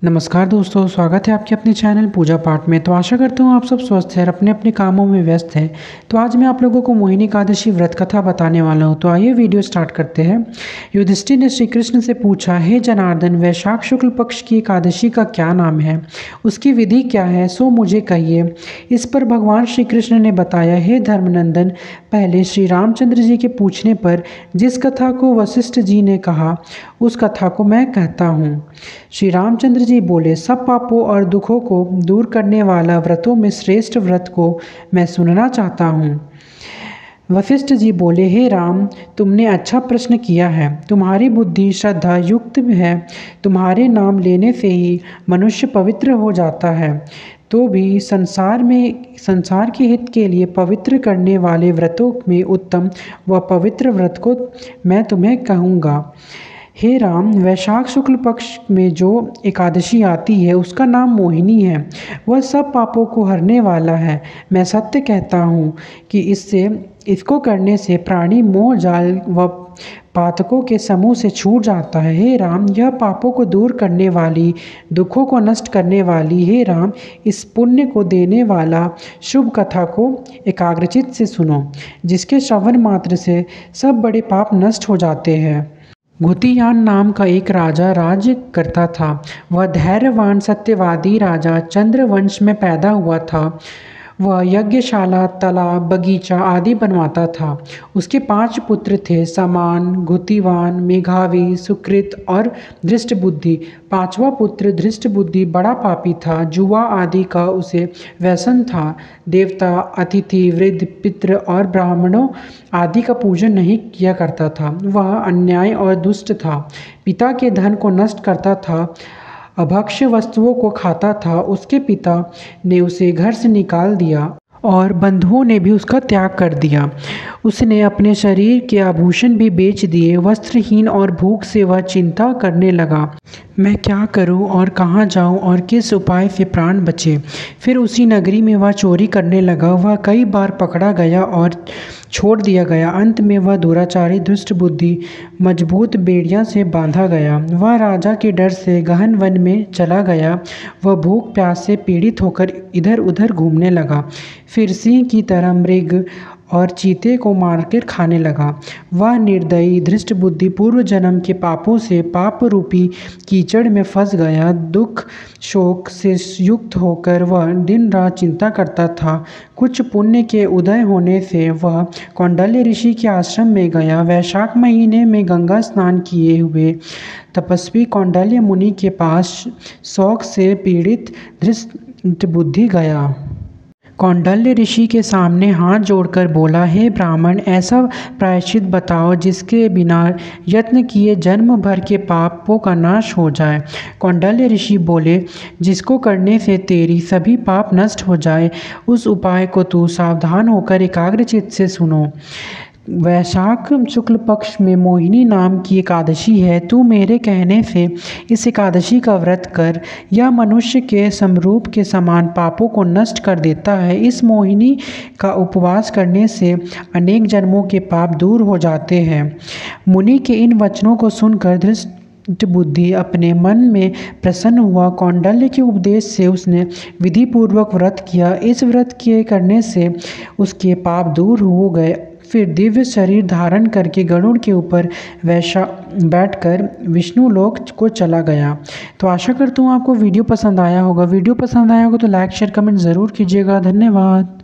नमस्कार दोस्तों, स्वागत है आपके अपने चैनल पूजा पाठ में। तो आशा करता हूँ आप सब स्वस्थ हैं और अपने अपने कामों में व्यस्त हैं। तो आज मैं आप लोगों को मोहिनी एकादशी व्रत कथा बताने वाला हूँ। तो आइए वीडियो स्टार्ट करते हैं। युधिष्ठिर ने श्री कृष्ण से पूछा, हे जनार्दन, वैशाख शुक्ल पक्ष की एकादशी का क्या नाम है, उसकी विधि क्या है, सो मुझे कहिए। इस पर भगवान श्री कृष्ण ने बताया, हे धर्मनंदन, पहले श्री रामचंद्र जी के पूछने पर जिस कथा को वशिष्ठ जी ने कहा उस कथा को मैं कहता हूँ। श्री रामचंद्र जी बोले, सब पापों और दुखों को दूर करने वाला व्रतों में श्रेष्ठ व्रत को मैं सुनना चाहता हूँ। वशिष्ठ जी बोले, हे राम, तुमने अच्छा प्रश्न किया है। तुम्हारी बुद्धि श्रद्धा युक्त है। तुम्हारे नाम लेने से ही मनुष्य पवित्र हो जाता है। तो भी संसार के हित के लिए पवित्र करने वाले व्रतों में उत्तम व पवित्र व्रत को मैं तुम्हें कहूँगा। हे राम, वैशाख शुक्ल पक्ष में जो एकादशी आती है उसका नाम मोहिनी है। वह सब पापों को हरने वाला है। मैं सत्य कहता हूँ कि इसको करने से प्राणी मोह जाल व पातकों के समूह से छूट जाता है। हे राम, यह पापों को दूर करने वाली, दुखों को नष्ट करने वाली, हे राम, इस पुण्य को देने वाला शुभ कथा को एकाग्रचित से सुनो, जिसके श्रवण मात्र से सब बड़े पाप नष्ट हो जाते हैं। घुतियान नाम का एक राजा राज्य करता था। वह धैर्यवान सत्यवादी राजा चंद्रवंश में पैदा हुआ था। वह यज्ञशाला, तालाब, बगीचा आदि बनवाता था। उसके 5 पुत्र थे, समान, घुतिवान, मेघावी, सुकृत और धृष्टबुद्धि। 5वां पुत्र धृष्टबुद्धि बड़ा पापी था। जुआ आदि का उसे व्यसन था। देवता, अतिथि, वृद्ध, पितृ और ब्राह्मणों आदि का पूजन नहीं किया करता था। वह अन्याय और दुष्ट था। पिता के धन को नष्ट करता था। अभक्ष्य वस्तुओं को खाता था। उसके पिता ने उसे घर से निकाल दिया और बंधुओं ने भी उसका त्याग कर दिया। उसने अपने शरीर के आभूषण भी बेच दिए। वस्त्रहीन और भूख से वह चिंता करने लगा, मैं क्या करूं और कहां जाऊं और किस उपाय से प्राण बचे। फिर उसी नगरी में वह चोरी करने लगा। वह कई बार पकड़ा गया और छोड़ दिया गया। अंत में वह दुराचारी दुष्ट बुद्धि मजबूत बेड़ियां से बांधा गया। वह राजा के डर से गहन वन में चला गया। वह भूख प्यास से पीड़ित होकर इधर उधर घूमने लगा। फिर सिंह की तरह मृग और चीते को मारकर खाने लगा। वह निर्दयी धृष्ट बुद्धि पूर्व जन्म के पापों से पाप रूपी कीचड़ में फंस गया। दुख शोक से युक्त होकर वह दिन रात चिंता करता था। कुछ पुण्य के उदय होने से वह कौंडल्य ऋषि के आश्रम में गया। वैशाख महीने में गंगा स्नान किए हुए तपस्वी कौंडल्य मुनि के पास शोक से पीड़ित धृष्ट बुद्धि गया। कौंडल्य ऋषि के सामने हाथ जोड़कर बोला, हे ब्राह्मण, ऐसा प्रायश्चित बताओ जिसके बिना यत्न किए जन्म भर के पापों का नाश हो जाए। कौंडल्य ऋषि बोले, जिसको करने से तेरी सभी पाप नष्ट हो जाए, उस उपाय को तू सावधान होकर एकाग्रचित्त से सुनो। वैशाख शुक्ल पक्ष में मोहिनी नाम की एकादशी है। तू मेरे कहने से इस एकादशी का व्रत कर। यह मनुष्य के समरूप के समान पापों को नष्ट कर देता है। इस मोहिनी का उपवास करने से अनेक जन्मों के पाप दूर हो जाते हैं। मुनि के इन वचनों को सुनकर धृष्ट बुद्धि अपने मन में प्रसन्न हुआ। कौंडल्य के उपदेश से उसने विधि पूर्वक व्रत किया। इस व्रत के करने से उसके पाप दूर हो गए। फिर दिव्य शरीर धारण करके गरुड़ के ऊपर बैठकर विष्णु लोक को चला गया। तो आशा करता हूँ आपको वीडियो पसंद आया होगा। वीडियो पसंद आया होगा तो लाइक शेयर कमेंट ज़रूर कीजिएगा। धन्यवाद।